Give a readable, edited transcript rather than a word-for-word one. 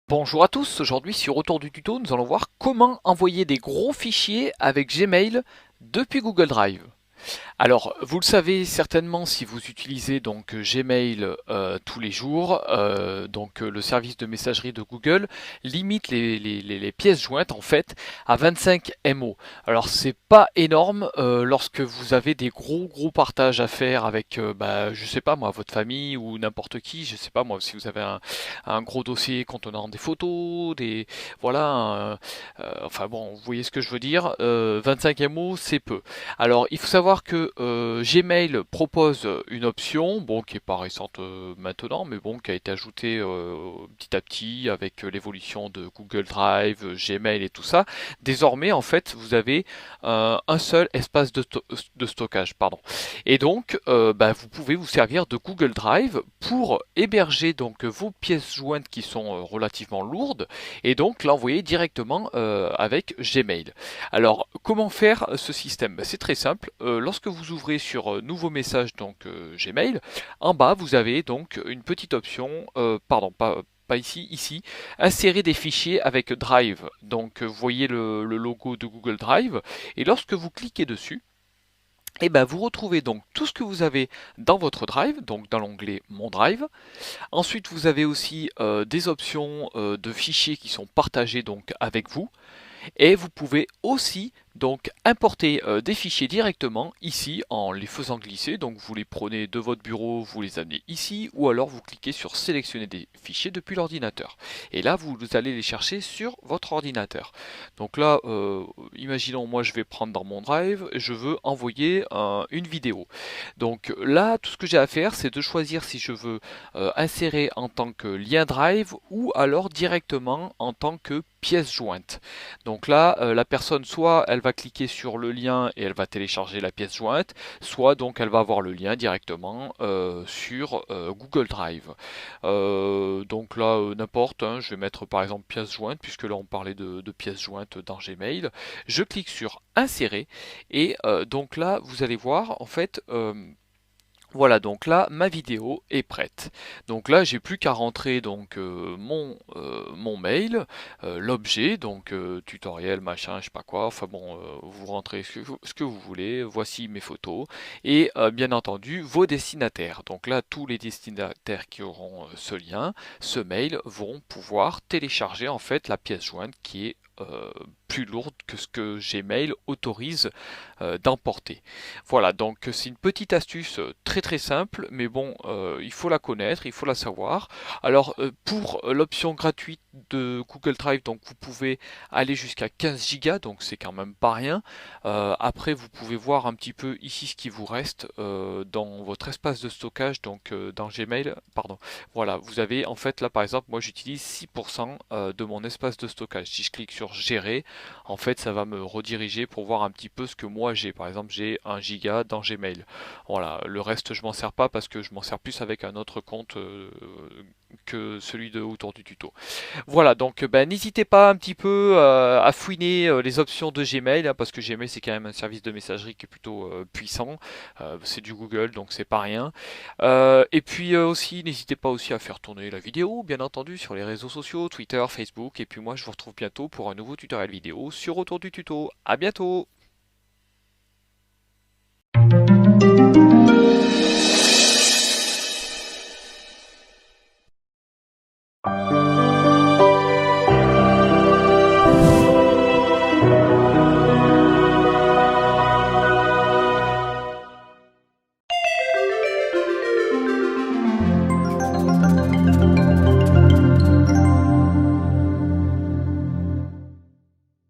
Bonjour à tous, aujourd'hui sur Retour du tuto, nous allons voir comment envoyer des gros fichiers avec Gmail depuis Google Drive. Alors, vous le savez certainement si vous utilisez donc Gmail tous les jours, le service de messagerie de Google limite les pièces jointes en fait à 25 MO. Alors c'est pas énorme lorsque vous avez des gros partages à faire avec, je sais pas moi, votre famille ou n'importe qui, je sais pas moi, si vous avez un gros dossier contenant des photos, enfin bon, vous voyez ce que je veux dire. 25 MO c'est peu. Alors, il faut savoir que Gmail propose une option, bon, qui est pas récente maintenant, mais bon, qui a été ajoutée petit à petit avec l'évolution de Google Drive, Gmail et tout ça. Désormais, en fait, vous avez un seul espace de stockage, pardon. Et donc, vous pouvez vous servir de Google Drive pour héberger donc vos pièces jointes qui sont relativement lourdes et donc l'envoyer directement avec Gmail. Alors, comment faire ce système? C'est très simple. Lorsque vous ouvrez sur Nouveau message, donc Gmail, en bas, vous avez donc une petite option, pardon, pas ici, ici, insérer des fichiers avec Drive. Donc, vous voyez le logo de Google Drive, et lorsque vous cliquez dessus, vous retrouvez donc tout ce que vous avez dans votre Drive, donc dans l'onglet Mon Drive. Ensuite, vous avez aussi des options de fichiers qui sont partagés donc avec vous. Et vous pouvez aussi donc importer des fichiers directement ici en les faisant glisser. Donc vous les prenez de votre bureau, vous les amenez ici, ou alors vous cliquez sur sélectionner des fichiers depuis l'ordinateur. Et là vous allez les chercher sur votre ordinateur. Donc là, imaginons moi je vais prendre dans mon drive, je veux envoyer une vidéo. Donc là, tout ce que j'ai à faire, c'est de choisir si je veux insérer en tant que lien drive ou alors directement en tant que pièce jointe. Donc là, la personne, soit elle va cliquer sur le lien et elle va télécharger la pièce jointe, soit donc elle va avoir le lien directement sur Google Drive. Donc là, n'importe, hein, je vais mettre par exemple pièce jointe, puisque là on parlait de pièces jointes dans Gmail. Je clique sur insérer et donc là, vous allez voir en fait. Voilà, donc là ma vidéo est prête. Donc là j'ai plus qu'à rentrer donc mon mail, l'objet, donc tutoriel machin, je sais pas quoi. Enfin bon, vous rentrez ce que vous voulez. Voici mes photos et bien entendu vos destinataires. Donc là tous les destinataires qui auront ce lien, ce mail, vont pouvoir télécharger en fait la pièce jointe qui est plus lourde que ce que Gmail autorise d'emporter. Voilà, donc c'est une petite astuce très simple, mais bon, il faut la connaître, il faut la savoir. Alors pour l'option gratuite de Google Drive, donc vous pouvez aller jusqu'à 15 Go, donc c'est quand même pas rien. Après, vous pouvez voir un petit peu ici ce qui vous reste dans votre espace de stockage, donc dans Gmail, pardon. Voilà, vous avez en fait là par exemple, moi j'utilise 6% de mon espace de stockage. Si je clique sur gérer, en fait ça va me rediriger pour voir un petit peu ce que moi j'ai. Par exemple, j'ai 1 giga dans Gmail. Voilà, le reste je m'en sers pas parce que je m'en sers plus avec un autre compte que celui de autour du tuto. Voilà, donc n'hésitez pas un petit peu à fouiner les options de Gmail, hein, parce que Gmail c'est quand même un service de messagerie qui est plutôt puissant. C'est du Google, donc c'est pas rien. Et puis aussi, n'hésitez pas aussi à faire tourner la vidéo, bien entendu, sur les réseaux sociaux, Twitter, Facebook. Et puis moi, je vous retrouve bientôt pour un nouveau tutoriel vidéo sur Autour du tuto. À bientôt!